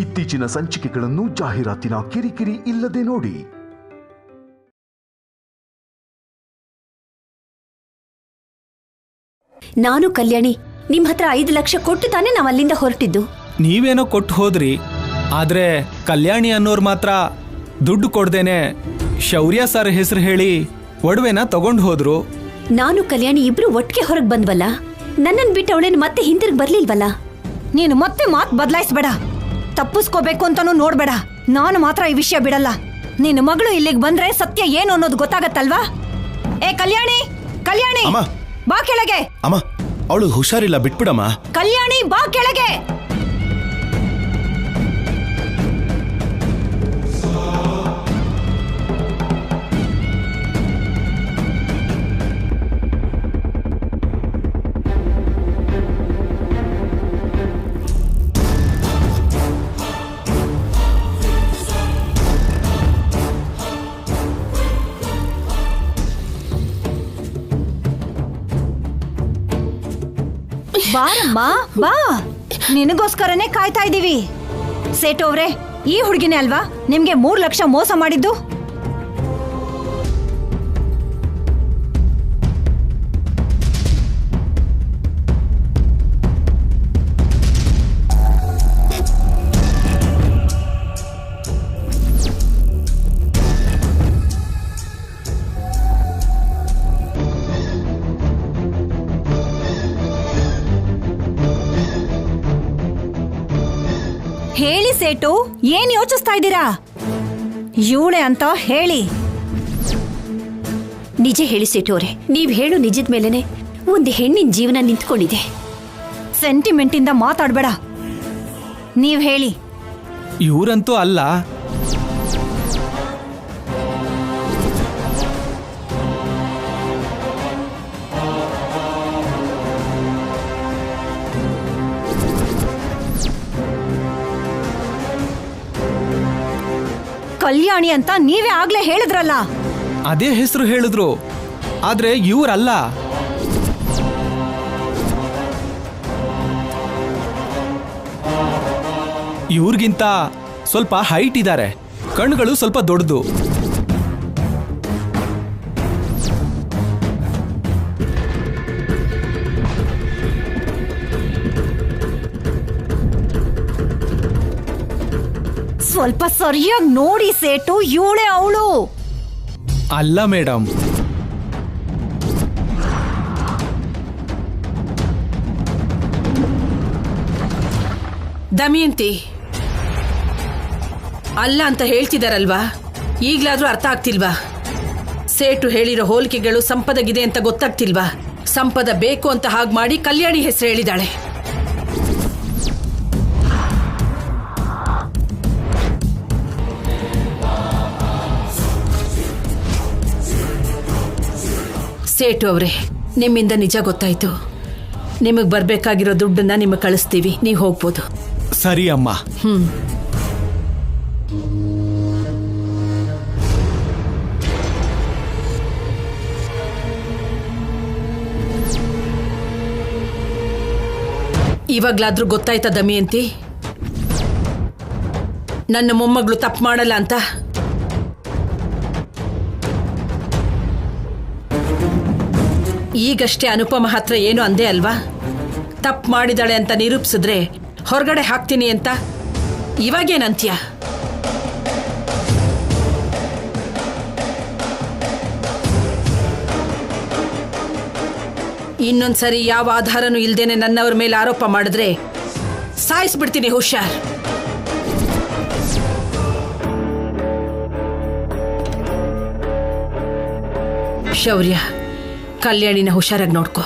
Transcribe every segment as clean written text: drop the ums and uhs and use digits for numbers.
ಇತ್ತೀಚಿನ ಸಂಚಿಕೆಗಳನ್ನು ಜಾಹೀರಾತಿನ ಕಿರಿಕಿರಿ ಇಲ್ಲದೆ ನೋಡಿ. ನಾನು ಕಲ್ಯಾಣಿ ನಿಮ್ ಹತ್ರ 5 ಲಕ್ಷ ಕೊಟ್ಟು ತಾನೇ ನಾವ್ ಅಲ್ಲಿಂದ ಹೊರಟಿದ್ದು. ನೀವೇನೋ ಕೊಟ್ಟು ಹೋದ್ರಿ, ಆದ್ರೆ ಕಲ್ಯಾಣಿ ಅನ್ನೋರು ಮಾತ್ರ ದುಡ್ಡು ಕೊಡ್ದೇನೆ ಶೌರ್ಯ ಸರ್ ಹೆಸರು ಹೇಳಿ ಒಡವೆನ ತಗೊಂಡು ಹೋದ್ರು. ನಾನು ಕಲ್ಯಾಣಿ ಇಬ್ರು ಒಟ್ಟಿಗೆ ಹೊರಗೆ ಬಂದ್ವಲ್ಲ, ನನ್ನನ್ ಬಿಟ್ಟು ಅವಳೇನು ಮತ್ತೆ ಹಿಂತಿರುಗಿ ಬರ್ಲಿಲ್ವಲ್ಲ. ನೀನು ಮತ್ತೆ ಮಾತು ಬದಲಾಯಿಸ್ಬೇಡ, ತಪ್ಪಿಸ್ಕೋಬೇಕು ಅಂತಾನು ನೋಡ್ಬೇಡ. ನಾನು ಮಾತ್ರ ಈ ವಿಷಯ ಬಿಡಲ್ಲ. ನಿನ್ನ ಮಗಳು ಇಲ್ಲಿಗೆ ಬಂದ್ರೆ ಸತ್ಯ ಏನು ಅನ್ನೋದು ಗೊತ್ತಾಗತ್ತಲ್ವಾ? ಏ ಕಲ್ಯಾಣಿ, ಕಲ್ಯಾಣಿ ಬಾ ಕೆಳಗೆ. ಅಮ್ಮ, ಅವಳು ಹುಷಾರಿಲ್ಲ, ಬಿಟ್ಬಿಡಮ್ಮ. ಕಲ್ಯಾಣಿ ಬಾ ಕೆಳಗೆ. ಬಾರಮ್ಮ ಬಾ, ನಿನಗೋಸ್ಕರನೇ ಕಾಯ್ತಾ ಇದೀವಿ. ಸೇಟು ಅವ್ರೆ, ಈ ಹುಡುಗಿನೇ ಅಲ್ವಾ ನಿಮ್ಗೆ 3 ಲಕ್ಷ ಮೋಸ ಮಾಡಿದ್ದು? ಹೇಳಿ ಸೇಟು, ಏನ್ ಯೋಚಿಸ್ತಾ ಇದ್ದೀರಾ? ಇವಳೆ ಅಂತ ಹೇಳಿ. ನಿಜ ಹೇಳಿ ಸೇಟು ಅವರೇ, ನೀವ್ ಹೇಳು ನಿಜದ ಮೇಲೆನೆ ಒಂದು ಹೆಣ್ಣಿನ ಜೀವನ ನಿಂತ್ಕೊಂಡಿದೆ. ಸೆಂಟಿಮೆಂಟಿಂದ ಮಾತಾಡ್ಬೇಡ, ನೀವ್ ಹೇಳಿ. ಇವರಂತೂ ಅಲ್ಲ. ಕಲ್ಯಾಣಿ ಅಂತ ನೀವೇ ಆಗ್ಲೇ ಹೇಳಿದ್ರಲ್ಲ. ಅದೇ ಹೆಸರು ಹೇಳಿದ್ರು, ಆದ್ರೆ ಇವರಲ್ಲ. ಇವ್ರಿಗಿಂತ ಸ್ವಲ್ಪ ಹೈಟ್ ಇದ್ದಾರೆ, ಕಣ್ಣುಗಳು ಸ್ವಲ್ಪ ದೊಡ್ಡದು. ಸ್ವಲ್ಪ ಸರಿಯಾಗಿ ನೋಡಿ ಸೇಟು, ಇವಳೆ ಅವಳು ಅಲ್ಲ ಮೇಡಮ್. ದಮಯಂತಿ ಅಲ್ಲ ಅಂತ ಹೇಳ್ತಿದಾರಲ್ವಾ, ಈಗ್ಲಾದ್ರೂ ಅರ್ಥ ಆಗ್ತಿಲ್ವಾ? ಸೇಟು ಹೇಳಿರೋ ಹೋಲಿಕೆಗಳು ಸಂಪದಗಿದೆ ಅಂತ ಗೊತ್ತಾಗ್ತಿಲ್ವಾ? ಸಂಪದ ಬೇಕು ಅಂತ ಹಾಗೆ ಮಾಡಿ ಕಲ್ಯಾಣಿ ಹೆಸರು ಹೇಳಿದಾಳೆ. ಸೇಟು ಅವರೇ, ನಿಮ್ಮಿಂದ ನಿಜ ಗೊತ್ತಾಯ್ತು. ನಿಮಗೆ ಬರ್ಬೇಕಾಗಿರೋ ದುಡ್ಡನ್ನ ನಿಮಗೆ ಕಳಿಸ್ತೀವಿ, ನೀವು ಹೋಗ್ಬೋದು. ಸರಿ ಅಮ್ಮ. ಇವಾಗ್ಲಾದ್ರೂ ಗೊತ್ತಾಯ್ತಾ ದಮಯಂತಿ, ನನ್ನ ಮೊಮ್ಮಗಳು ತಪ್ಪು ಮಾಡಲ್ಲ ಅಂತ? ಈಗಷ್ಟೇ ಅನುಪಮ ಹತ್ರ ಏನು ಅಂದೆ ಅಲ್ವಾ? ತಪ್ಪು ಮಾಡಿದಾಳೆ ಅಂತ ನಿರೂಪಿಸಿದ್ರೆ ಹೊರಗಡೆ ಹಾಕ್ತೀನಿ ಅಂತ. ಇವಾಗೇನಂತ್ಯ? ಇನ್ನೊಂದ್ಸರಿ ಯಾವ ಆಧಾರನೂ ಇಲ್ದೇನೆ ನನ್ನವ್ರ ಮೇಲೆ ಆರೋಪ ಮಾಡಿದ್ರೆ ಸಾಯಿಸ್ಬಿಡ್ತೀನಿ, ಹುಷಾರ್. ಶೌರ್ಯ, ಕಲ್ಯಾಣಿನ ಹುಷಾರಾಗಿ ನೋಡ್ಕೋ.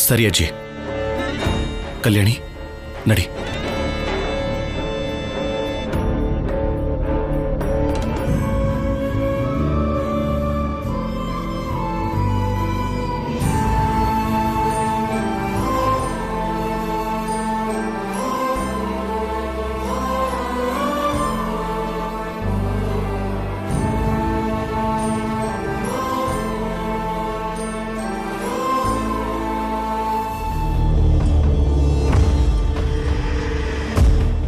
ಸರಿ ಅಜ್ಜಿ. ಕಲ್ಯಾಣಿ ನಡಿ.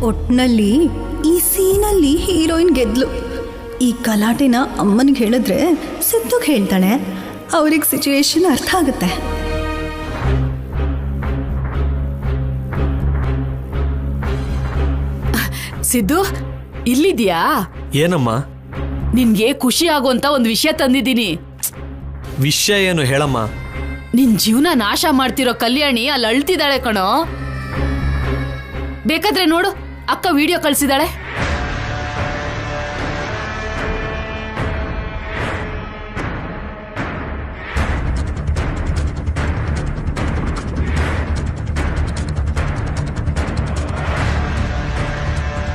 ಒಟ್ನಲ್ಲಿ ಈ ಸೀನಲ್ಲಿ ಹೀರೋಯಿನ್ ಗೆದ್ಲು. ಈ ಗಲಾಟೆನ ಅಮ್ಮನಿಗೆ ಹೇಳಿದ್ರೆ ಸಿದ್ದುಗೆ ಹೇಳ್ತಾಳೆ. ಅವ್ರಿಗೆ ಸಿಚುವೇಶನ್ ಅರ್ಥ ಆಗುತ್ತೆ. ಸಿದ್ದು ಇಲ್ಲಿದ್ಯಾ? ಏನಮ್ಮ? ನಿನ್ಗೆ ಖುಷಿ ಆಗುವಂತ ಒಂದು ವಿಷಯ ತಂದಿದ್ದೀನಿ. ವಿಷಯ ಏನು ಹೇಳಮ್ಮ? ನಿನ್ ಜೀವನ ನಾಶ ಮಾಡ್ತಿರೋ ಕಲ್ಯಾಣಿ ಅಲ್ಲಿ ಅಳ್ತಿದ್ದಾಳೆ ಕಣೋ. ಬೇಕಾದ್ರೆ ನೋಡು, ಅಕ್ಕ ವಿಡಿಯೋ ಕಳ್ಸಿದಾಳೆ.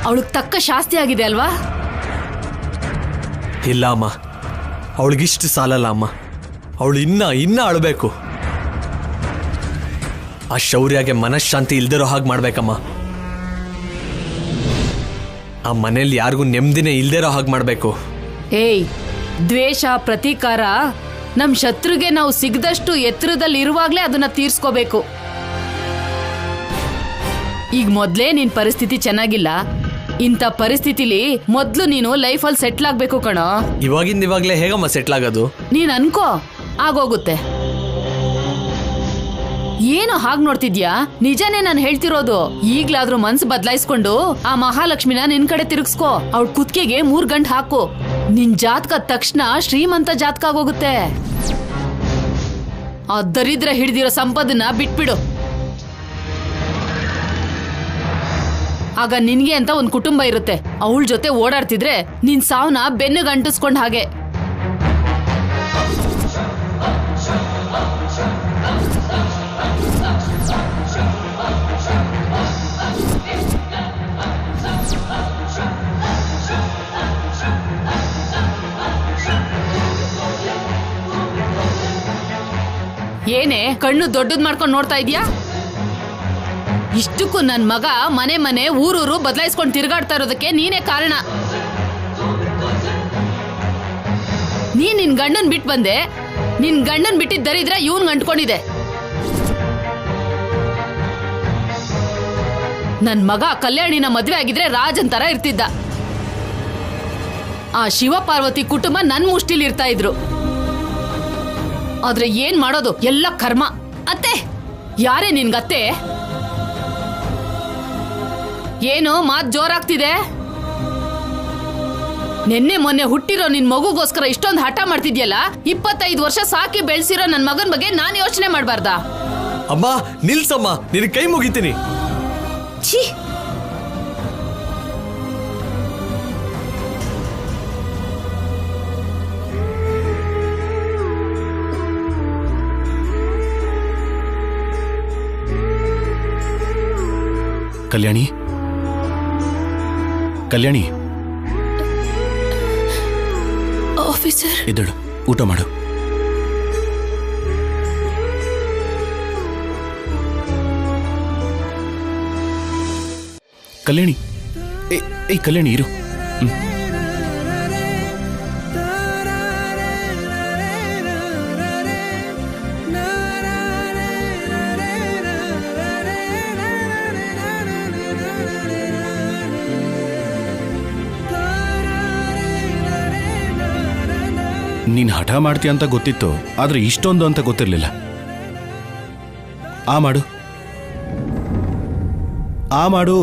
ಅವಳಿಗೆ ತಕ್ಕ ಶಾಸ್ತಿ ಆಗಿದೆ ಅಲ್ವಾ? ಇಲ್ಲ ಅಮ್ಮ, ಅವಳಿಗಿಷ್ಟು ಸಾಲಲ್ಲ ಅಮ್ಮ. ಅವಳು ಇನ್ನ ಅಳಬೇಕು. ಆ ಶೌರ್ಯಗೆ ಮನಃಶಾಂತಿ ಇಲ್ದಿರೋ ಹಾಗೆ ಮಾಡ್ಬೇಕಮ್ಮ. ಆ ಮನೇಲಿ ಯಾರಿಗೂ ನೆಮ್ಮದಿನೇ ಇಲ್ದಿರೋ ಹಾಗೆ ಮಾಡಬೇಕು. ಏಯ್, ದ್ವೇಷ ಪ್ರತೀಕಾರ ನಮ್ ಶತ್ರುಗೆ ನಾವು ಸಿಗದಷ್ಟು ಎತ್ತರದಲ್ಲಿ ಇರುವಾಗ್ಲೇ ಅದನ್ನ ತೀರ್ಸ್ಕೋಬೇಕು. ಈಗ ಮೊದ್ಲೇ ನಿನ್ ಪರಿಸ್ಥಿತಿ ಚೆನ್ನಾಗಿಲ್ಲ. ಇಂಥ ಪರಿಸ್ಥಿತಿಲಿ ಮೊದ್ಲು ನೀನು ಲೈಫಲ್ಲಿ ಸೆಟ್ಲ್ ಆಗ್ಬೇಕು ಕಣೋ. ಇವಾಗ್ಲೇ ಹೇಗಮ್ಮ ಸೆಟ್ಲ್ ಆಗೋದು? ನೀನ್ ಅನ್ಕೋ, ಆಗೋಗುತ್ತೆ. ಏನು ಹಾಗ್ ನೋಡ್ತಿದ್ಯಾ? ನಿಜನೇ ನಾನು ಹೇಳ್ತಿರೋದು. ಈಗ್ಲಾದ್ರೂ ಮನ್ಸು ಬದಲಾಯಿಸ್ಕೊಂಡು ಆ ಮಹಾಲಕ್ಷ್ಮಿನ ನಿನ್ ಕಡೆ ತಿರುಗಿಸ್ಕೋ. ಅವಳ ಕುತ್ತಿಗೆಗೆ 3 ಗಂಟೆ ಹಾಕು. ನಿನ್ ಜಾತಕ ತಕ್ಷಣ ಶ್ರೀಮಂತ ಜಾತಕ ಆಗೋಗುತ್ತೆ. ಆ ದರಿದ್ರ ಹಿಡಿದಿರೋ ಸಂಪದನ್ನ ಬಿಟ್ಬಿಡು. ಆಗ ನಿನ್ಗೆ ಅಂತ ಒಂದ್ ಕುಟುಂಬ ಇರುತ್ತೆ. ಅವಳ ಜೊತೆ ಓಡಾಡ್ತಿದ್ರೆ ನಿನ್ ಸಾವನ್ನ ಬೆನ್ನಿಗೆ ಅಂಟಿಸ್ಕೊಂಡ್ ಹಾಗೆ. ಏನೇ ಕಣ್ಣು ದೊಡ್ಡದ್ ಮಾಡ್ಕೊಂಡು ನೋಡ್ತಾ ಇದೀಯಾ? ಇಷ್ಟಕ್ಕೂ ನನ್ ಮಗ ಮನೆ ಊರೂರು ಬದಲಾಯಿಸ್ಕೊಂಡು ತಿರುಗಾಡ್ತಾ ಇರೋದಕ್ಕೆ ನೀನೇ ಕಾರಣ. ನಿನ್ ಗಂಡನ್ ಬಿಟ್ಟು ಬಂದೆ. ನಿನ್ ಗಂಡನ್ ಬಿಟ್ಟಿದ್ದ ದರಿದ್ರ ಇವನ್ ಅಂಟ್ಕೊಂಡಿದೆ. ನನ್ ಮಗ ಕಲ್ಯಾಣಿನ ಮದ್ವೆ ಆಗಿದ್ರೆ ರಾಜನ್ ತರ ಇರ್ತಿದ್ದ. ಆ ಶಿವ ಪಾರ್ವತಿ ಕುಟುಂಬ ನನ್ ಮುಷ್ಟಿಲಿ ಇರ್ತಾ ಇದ್ರು. ಆದ್ರೆ ಏನ್ ಮಾಡೋದು, ಎಲ್ಲ ಕರ್ಮ. ಅತ್ತೆ, ಯಾರೇ ನಿನ್ಗತ್ತೆ? ಏನೋ ಮಾತ್ ಜೋರಾಗ್ತಿದೆ. ನಿನ್ನೆ ಮೊನ್ನೆ ಹುಟ್ಟಿರೋ ನಿನ್ ಮಗುಗೋಸ್ಕರ ಇಷ್ಟೊಂದು ಹಠ ಮಾಡ್ತಿದ್ಯಲ್ಲ. 25 ವರ್ಷ ಸಾಕಿ ಬೆಳೆಸಿರೋ ನನ್ ಮಗನ್ ಬಗ್ಗೆ ನಾನು ಯೋಚನೆ ಮಾಡ್ಬಾರ್ದಾ? ಅಮ್ಮ ನಿಲ್ಸಮ್ಮ, ನಿನ್ ಕೈ ಮುಗಿತೀನಿ. ಛೀ, ಕಲ್ಯಾಣಿ, ಕಲ್ಯಾಣಿ, ಆಫೀಸರ್. ಎದ್ದೇಳು, ಊಟ ಮಾಡು. ಕಲ್ಯಾಣಿ, ಏ ಕಲ್ಯಾಣಿ ಇರು. ನೀನ್ ಹಠ ಮಾಡ್ತೀಯ ಅಂತ ಗೊತ್ತಿತ್ತು, ಆದ್ರೆ ಇಷ್ಟೊಂದು ಅಂತ ಗೊತ್ತಿರ್ಲಿಲ್ಲ. ಆ ಮಾಡು, ಆ ಮಾಡು.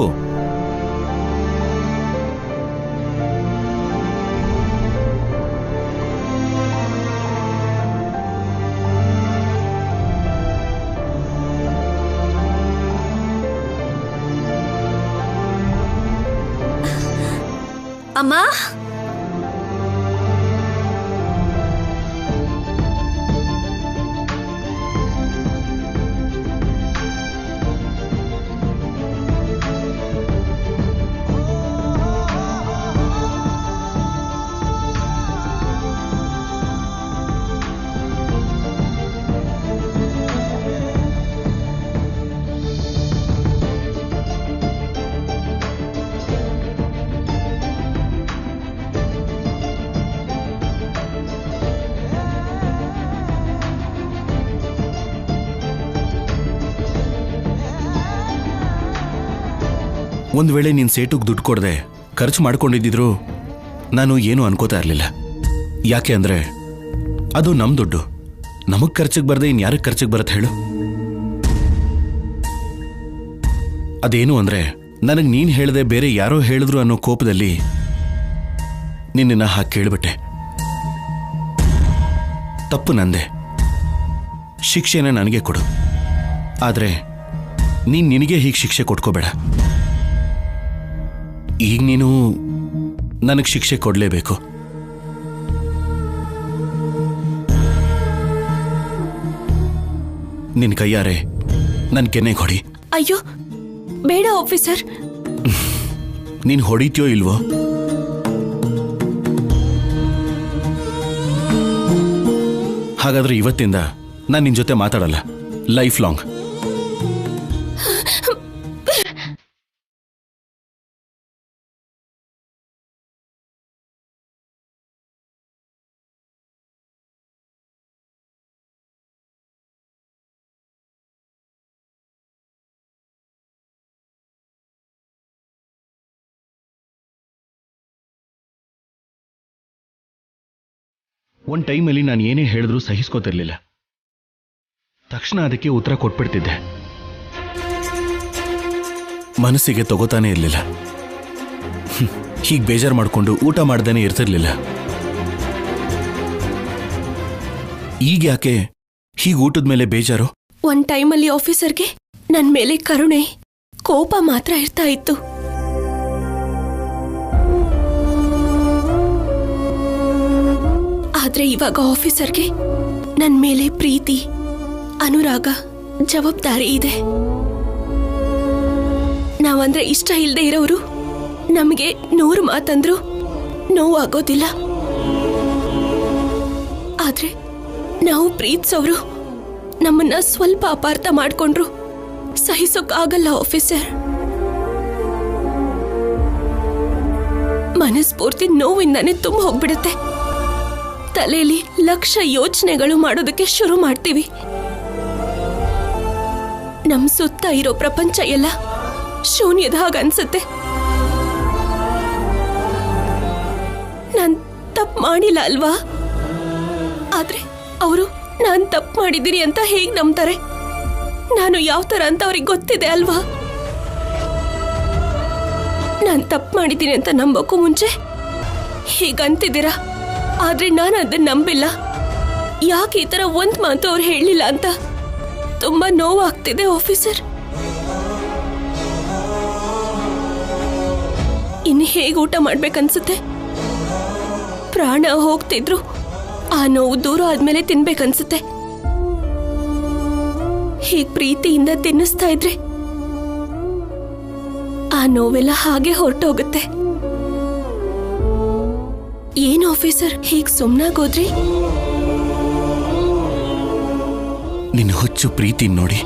ಅಮ್ಮ, ಒಂದ್ ವೇಳೆ ನೀನ್ ಸೇಟುಗ್ ದುಡ್ಡು ಕೊಡದೆ ಖರ್ಚು ಮಾಡ್ಕೊಂಡಿದ್ದಿದ್ರು ನಾನು ಏನು ಅನ್ಕೋತಾ ಇರಲಿಲ್ಲ. ಯಾಕೆ ಅಂದರೆ ಅದು ನಮ್ಮ ದುಡ್ಡು. ನಮಗೆ ಖರ್ಚಿಗೆ ಬರದೆ ಇನ್ಯಾರಿಗೆ ಖರ್ಚಿಗೆ ಬರುತ್ತೆ ಹೇಳು? ಅದೇನು ಅಂದರೆ ನನಗೆ ನೀನು ಹೇಳದೆ ಬೇರೆ ಯಾರೋ ಹೇಳಿದ್ರು ಅನ್ನೋ ಕೋಪದಲ್ಲಿ ನಿನ್ನನ್ನು ಹಾಗೆ ಕೇಳಿಬಿಟ್ಟೆ. ತಪ್ಪು ನಂದೆ. ಶಿಕ್ಷೆನ ನನಗೆ ಕೊಡು. ಆದರೆ ನೀನು ನಿನಗೆ ಹೀಗೆ ಶಿಕ್ಷೆ ಕೊಟ್ಕೋಬೇಡ. ಈಗ ನೀನು ನನಗೆ ಶಿಕ್ಷೆ ಕೊಡಲೇಬೇಕು. ನಿನ್ನ ಕೈಯಾರೆ ನನ್ನ ಕೆನ್ನೆಗೆ ಹೊಡಿ. ಅಯ್ಯೋ ಬೇಡ ಆಫೀಸರ್. ನೀನು ಹೊಡಿತೀಯೋ ಇಲ್ವೋ? ಹಾಗಾದ್ರೆ ಇವತ್ತಿಂದ ನಾನು ನಿನ್ನ ಜೊತೆ ಮಾತಾಡಲ್ಲ, ಲೈಫ್ ಲಾಂಗ್. ಒಂದು ಟೈಮಲ್ಲಿ ನಾನು ಏನೇ ಹೇಳಿದ್ರೂ ಸಹಿಸ್ಕೋತಿರ್ಲಿಲ್ಲ. ತಕ್ಷಣ ಅದಕ್ಕೆ ಉತ್ತರ ಕೊಟ್ಬಿಡ್ತಿದ್ದೆ. ಮನಸ್ಸಿಗೆ ತಗೋತಾನೆ ಇರಲಿಲ್ಲ. ಹೀಗೆ ಬೇಜಾರು ಮಾಡಿಕೊಂಡು ಊಟ ಮಾಡ್ದೇನೆ ಇರ್ತಿರ್ಲಿಲ್ಲ. ಈಗ ಯಾಕೆ ಹೀಗೆ ಊಟದ ಮೇಲೆ ಬೇಜಾರು? ಒಂದ್ ಟೈಮಲ್ಲಿ ಆಫೀಸರ್ಗೆ ನನ್ ಮೇಲೆ ಕರುಣೆ, ಕೋಪ ಮಾತ್ರ ಇರ್ತಾ ಇತ್ತು. ಆದ್ರೆ ಇವಾಗ ಆಫೀಸರ್ಗೆ ನನ್ ಮೇಲೆ ಪ್ರೀತಿ, ಅನುರಾಗ, ಜವಾಬ್ದಾರಿ ಇದೆ. ನಾವಂದ್ರೆ ಇಷ್ಟ ಇಲ್ಲದೆ ಇರೋರು ನಮಗೆ 100 ಮಾತಂದ್ರು ನೋವಾಗೋದಿಲ್ಲ. ಆದ್ರೆ ನಾವು ಪ್ರೀತಿಸೋರು ನಮ್ಮನ್ನ ಸ್ವಲ್ಪ ಅಪಾರ್ಥ ಮಾಡ್ಕೊಂಡ್ರು ಸಹಿಸೋಕ್ಕಾಗಲ್ಲ ಆಫೀಸರ್. ಮನಸ್ಫೂರ್ತಿ ನೋವಿಂದಾನೆ ತುಂಬ ಹೋಗ್ಬಿಡುತ್ತೆ. ತಲೆಯಲ್ಲಿ ಲಕ್ಷ ಯೋಚನೆಗಳು ಮಾಡೋದಕ್ಕೆ ಶುರು ಮಾಡ್ತೀವಿ. ನಮ್ ಸುತ್ತ ಇರೋ ಪ್ರಪಂಚ ಎಲ್ಲ ಶೂನ್ಯದ ಹಾಗ ಅನ್ಸುತ್ತೆ. ನಾನ್ ತಪ್ಪು ಮಾಡಿಲ್ಲ ಅಲ್ವಾ? ಆದ್ರೆ ಅವರು ನಾನ್ ತಪ್ಪು ಮಾಡಿದ್ದೀನಿ ಅಂತ ಹೇಗ್ ನಂಬ್ತಾರೆ? ನಾನು ಯಾವ ತರ ಅಂತ ಅವ್ರಿಗೆ ಗೊತ್ತಿದೆ ಅಲ್ವಾ? ನಾನ್ ತಪ್ಪು ಮಾಡಿದ್ದೀನಿ ಅಂತ ನಂಬೋಕ್ಕೂ ಮುಂಚೆ ಹೀಗಂತಿದ್ದೀರಾ. ಆದ್ರೆ ನಾನು ಅದನ್ನ ನಂಬಿಲ್ಲ. ಯಾಕೆ ಈ ತರ ಒಂದ್ ಮಾತು ಅವ್ರು ಹೇಳಿಲ್ಲ ಅಂತ ತುಂಬಾ ನೋವಾಗ್ತಿದೆ ಆಫೀಸರ್. ಇನ್ನು ಹೇಗೆ ಊಟ ಮಾಡ್ಬೇಕನ್ಸುತ್ತೆ? ಪ್ರಾಣ ಹೋಗ್ತಿದ್ರು ಆ ನೋವು ದೂರ ಆದ್ಮೇಲೆ ತಿನ್ಬೇಕನ್ಸುತ್ತೆ. ಹೀಗ್ ಪ್ರೀತಿಯಿಂದ ತಿನ್ನಿಸ್ತಾ ಇದ್ರೆ ಆ ನೋವೆಲ್ಲ ಹಾಗೆ ಹೊರಟೋಗುತ್ತೆ. ಏನು ಆಫೀಸರ್ ಹೀಗ್ ಸುಮ್ನಾಗೋದ್ರಿ? ನಿನ್ನ ಹುಚ್ಚು ಪ್ರೀತಿ ನೋಡಿ.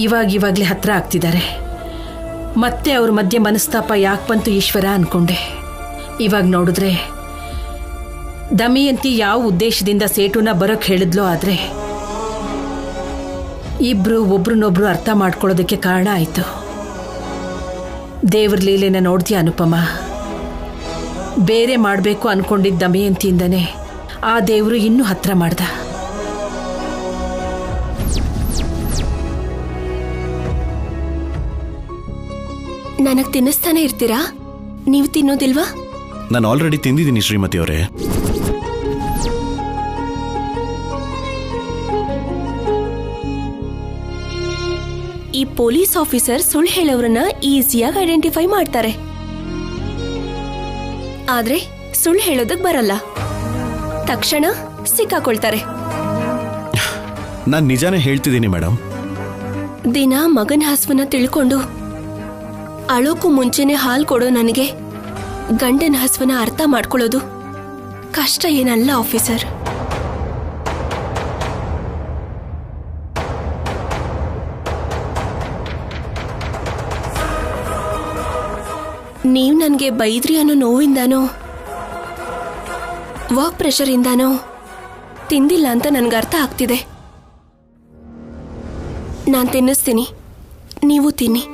ಇವಾಗಲೇ ಹತ್ರ ಆಗ್ತಿದ್ದಾರೆ. ಮತ್ತೆ ಅವ್ರ ಮಧ್ಯೆ ಮನಸ್ತಾಪ ಯಾಕೆ ಬಂತು ಈಶ್ವರ ಅನ್ಕೊಂಡೆ. ಇವಾಗ ನೋಡಿದ್ರೆ ದಮಯಂತಿ ಯಾವ ಉದ್ದೇಶದಿಂದ ಸೇಟುನ ಬರೋಕ್ಕೆ ಹೇಳಿದ್ಲೋ, ಆದರೆ ಇಬ್ರು ಒಬ್ರನ್ನೊಬ್ರು ಅರ್ಥ ಮಾಡ್ಕೊಳ್ಳೋದಕ್ಕೆ ಕಾರಣ ಆಯಿತು. ದೇವ್ರ ಲೀಲೆನ ನೋಡ್ತೀಯ ಅನುಪಮ? ಬೇರೆ ಮಾಡಬೇಕು ಅನ್ಕೊಂಡಿದ್ದ ದಮಯಂತಿಯಿಂದನೇ ಆ ದೇವರು ಇನ್ನೂ ಹತ್ರ ಮಾಡ್ದ. ನನಗ್ ತಿನ್ನಿಸ್ತಾನೆ ಇರ್ತೀರಾ? ನೀವು ತಿನ್ನೋದಿಲ್ವಾ? ನಾನು ಆಲ್ರೆಡಿ ತಿಂದಿದ್ದೀನಿ ಶ್ರೀಮತಿ ಅವರೇ. ಈ ಪೊಲೀಸ್ ಆಫೀಸರ್ ಸುಳ್ಳು ಹೇಳೋರನ್ನ ಈಸಿಯಾಗಿ ಐಡೆಂಟಿಫೈ ಮಾಡ್ತಾರೆ. ಆದ್ರೆ ಸುಳ್ಳು ಹೇಳೋದಕ್ ಬರಲ್ಲ, ತಕ್ಷಣ ಸಿಕ್ಕಾಕೊಳ್ತಾರೆ. ನಾನು ನಿಜಾನೇ ಹೇಳ್ತಿದ್ದೀನಿ ಮೇಡಮ್. ದಿನ ಮಗನ ಹಸುವನ್ನ ತಿಳ್ಕೊಂಡು ಅಳೋಕ್ಕೂ ಮುಂಚೆನೆ ಹಾಲು ಕೊಡೋ ನನಗೆ ಗಂಡನ ಹಸುವನ್ನ ಅರ್ಥ ಮಾಡ್ಕೊಳ್ಳೋದು ಕಷ್ಟ ಏನಲ್ಲ ಆಫೀಸರ್. ನೀವು ನನಗೆ ಬೈದ್ರಿ ಅನ್ನೋ ನೋವಿಂದಾನೋ ವರ್ಕ್ ಪ್ರೆಷರಿಂದಾನೋ ತಿಂದಿಲ್ಲ ಅಂತ ನನಗೆ ಅರ್ಥ ಆಗ್ತಿದೆ. ನಾನು ತಿನ್ನಿಸ್ತೀನಿ, ನೀವು ತಿನ್ನಿ.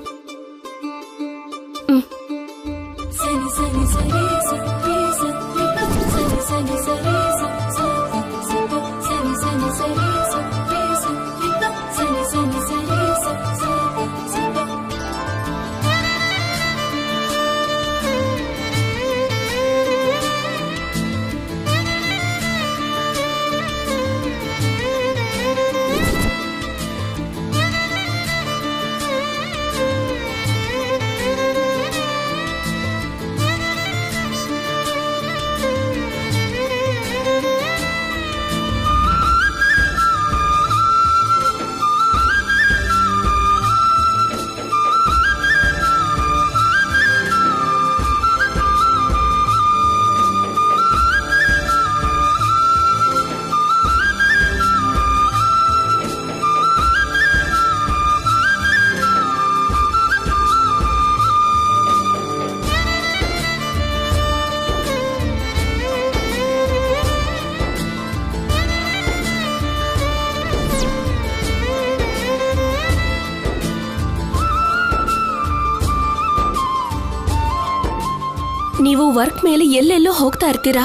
ನೀವು ವರ್ಕ್ ಮೇಲೆ ಎಲ್ಲೆಲ್ಲೋ ಹೋಗ್ತಾ ಇರ್ತೀರಾ,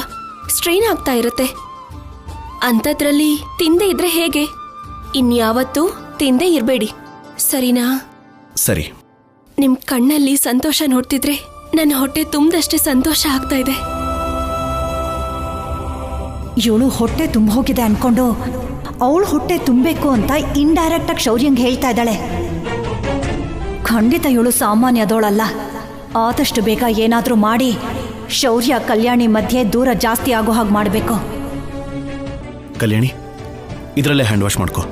ಸ್ಟ್ರೈನ್ ಆಗ್ತಾ ಇರುತ್ತೆ. ಅಂಥದ್ರಲ್ಲಿ ತಿಂದೇ ಇದ್ರೆ ಹೇಗೆ? ಇನ್ಯಾವತ್ತೂ ತಿಂದೇ ಇರಬೇಡಿ, ಸರಿನಾ? ಸರಿ. ನಿಮ್ ಕಣ್ಣಲ್ಲಿ ಸಂತೋಷ ನೋಡ್ತಿದ್ರೆ ನನ್ನ ಹೊಟ್ಟೆ ತುಂಬದಷ್ಟೇ ಸಂತೋಷ ಆಗ್ತಾ ಇದೆ. ಇವಳು ಹೊಟ್ಟೆ ತುಂಬ ಹೋಗಿದೆ ಅನ್ಕೊಂಡು ಅವಳು ಹೊಟ್ಟೆ ತುಂಬಬೇಕು ಅಂತ ಇಂಡೈರೆಕ್ಟ್ ಆಗಿ ಶೌರ್ಯಂಗೆ ಹೇಳ್ತಾ ಇದ್ದಾಳೆ. ಖಂಡಿತ ಇವಳು ಸಾಮಾನ್ಯದವಳಲ್ಲ. ಆದಷ್ಟು ಬೇಗ ಏನಾದರೂ ಮಾಡಿ ಶೌರ್ಯ ಕಲ್ಯಾಣಿ ಮಧ್ಯೆ ದೂರ ಜಾಸ್ತಿ ಆಗೋ ಹಾಗೆ ಮಾಡಬೇಕು. ಕಲ್ಯಾಣಿ, ಇದರಲ್ಲೇ ಹ್ಯಾಂಡ್ ವಾಶ್ ಮಾಡ್ಕೋ.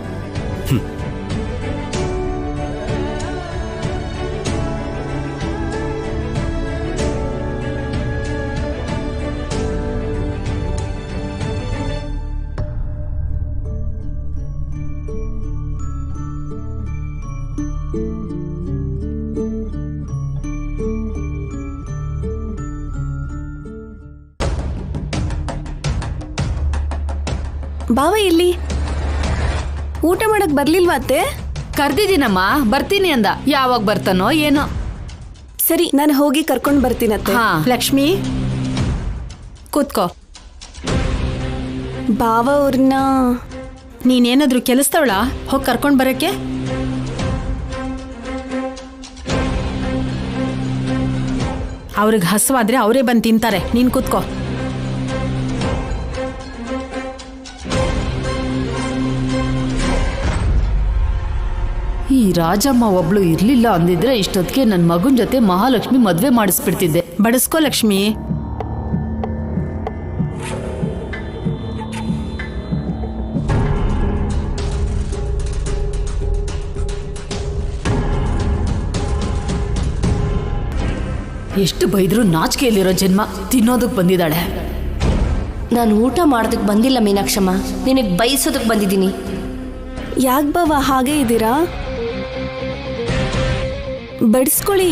ಬಾವ ಇಲ್ಲಿ ಊಟ ಮಾಡಕ್ ಬರ್ಲಿಲ್ವಾ ಅತ್ತೆ? ಕರ್ದಿದ್ದೀನಮ್ಮ, ಬರ್ತೀನಿ ಅಂದ. ಯಾವಾಗ ಬರ್ತಾನೋ ಏನೋ. ಸರಿ, ನಾನು ಹೋಗಿ ಕರ್ಕೊಂಡು ಬರ್ತೀನತ್ತೆ. ಹಾ. ಲಕ್ಷ್ಮಿ, ಕೂತ್ಕೋ. ಬಾವ ಅವ್ರನ್ನ ನೀನೇನಾದ್ರೂ ಕೆಲಸದವಳ ಹೋಗಿ ಕರ್ಕೊಂಡು ಬರಕ್ಕೆ? ಅವ್ರಿಗೆ ಹಸುವಾದ್ರೆ ಅವರೇ ಬಂದು ತಿಂತಾರೆ. ನೀನು ಕೂತ್ಕೋ. ಈ ರಾಜಮ್ಮ ಒಬ್ಳು ಇರ್ಲಿಲ್ಲ ಅಂದಿದ್ರೆ ಇಷ್ಟೊತ್ತಿಗೆ ನನ್ನ ಮಗನ ಜೊತೆ ಮಹಾಲಕ್ಷ್ಮಿ ಮದ್ವೆ ಮಾಡಿಸ್ಬಿಡ್ತಿದ್ದೆ. ಬಡಿಸ್ಕೋ ಲಕ್ಷ್ಮಿ. ಎಷ್ಟು ಬೈದ್ರು ನಾಚಿಕೆಯಲ್ಲಿರೋ ಜನ್ಮ, ತಿನ್ನೋದಕ್ಕೆ ಬಂದಿದ್ದಾಳೆ. ನಾನು ಊಟ ಮಾಡೋದಕ್ಕೆ ಬಂದಿಲ್ಲ ಮೀನಾಕ್ಷಮ್ಮ, ನಿನಗೆ ಬೈಸೋದಕ್ಕೆ ಬಂದಿದ್ದೀನಿ. ಯಾಕೆ ಬಾವ ಹಾಗೆ ಇದ್ದೀರಾ? ಬಡಿಸ್ಕೊಳ್ಳಿ.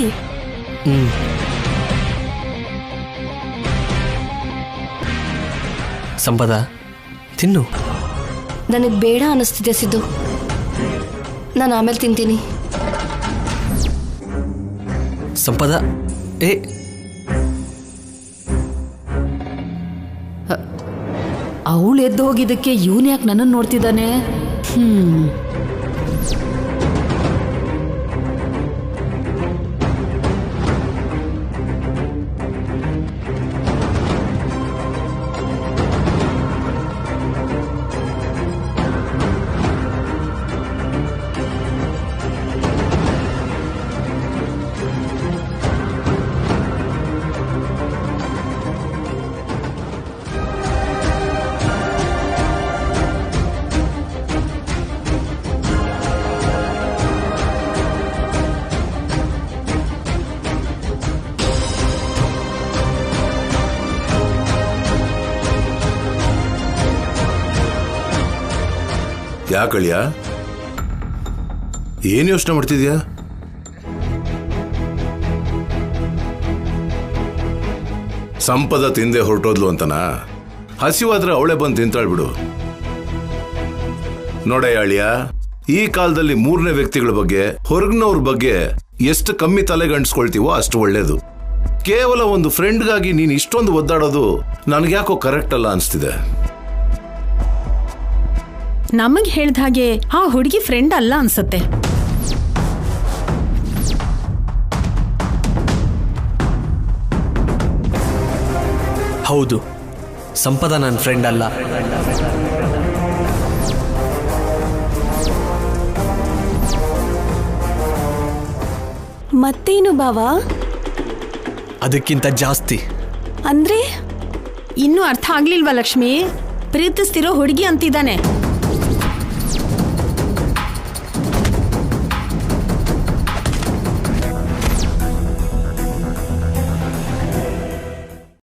ಸಂಪದ, ತಿನ್ನು. ನನಗೆ ಬೇಡ ಅನ್ನಿಸ್ತಿದೆ ಸಿದ್ದು, ನಾನು ಆಮೇಲೆ ತಿಂತೀನಿ. ಸಂಪದ, ಅವಳು ಎದ್ದು ಹೋಗಿದ್ದಕ್ಕೆ ಇವನು ಯಾಕೆ ನನ್ನನ್ನು ನೋಡ್ತಿದ್ದಾನೆ? ಯಾಕಳಿಯ ಏನು ಯೋಚನೆ ಮಾಡ್ತಿದ್ಯಾ? ಸಂಪದ ತಿಂದೆ ಹೊರಟೋದ್ಲು ಅಂತನಾ? ಹಸಿವಾದ್ರೆ ಅವಳೆ ಬಂದು ತಿಂತಾಳ್ಬಿಡು. ನೋಡೇ ಅಳಿಯ, ಈ ಕಾಲದಲ್ಲಿ ಮೂರನೇ ವ್ಯಕ್ತಿಗಳ ಬಗ್ಗೆ, ಹೊರಗಿನವ್ರ ಬಗ್ಗೆ ಎಷ್ಟು ಕಮ್ಮಿ ತಲೆಗಂಡಿಸ್ಕೊಳ್ತೀವೋ ಅಷ್ಟು ಒಳ್ಳೇದು. ಕೇವಲ ಒಂದು ಫ್ರೆಂಡ್ಗಾಗಿ ನೀನು ಇಷ್ಟೊಂದು ಒದ್ದಾಡೋದು ನನಗ್ಯಾಕೋ ಕರೆಕ್ಟ್ ಅಲ್ಲ ಅನಿಸ್ತಿದೆ. ನಮಗೆ ಹೇಳ್ದ ಹಾಗೆ ಆ ಹುಡುಗಿ ಫ್ರೆಂಡ್ ಅಲ್ಲ ಅನ್ಸುತ್ತೆ. ಹೌದು, ಸಂಪದ ನನ್ನ ಫ್ರೆಂಡ್ ಅಲ್ಲ. ಮತ್ತೇನು ಬಾವಾ? ಅದಕ್ಕಿಂತ ಜಾಸ್ತಿ. ಅಂದ್ರೆ ಇನ್ನೂ ಅರ್ಥ ಆಗ್ಲಿಲ್ವಾ ಲಕ್ಷ್ಮಿ? ಪ್ರೀತಿಸ್ತಿರೋ ಹುಡುಗಿ ಅಂತಿದ್ದಾನೆ.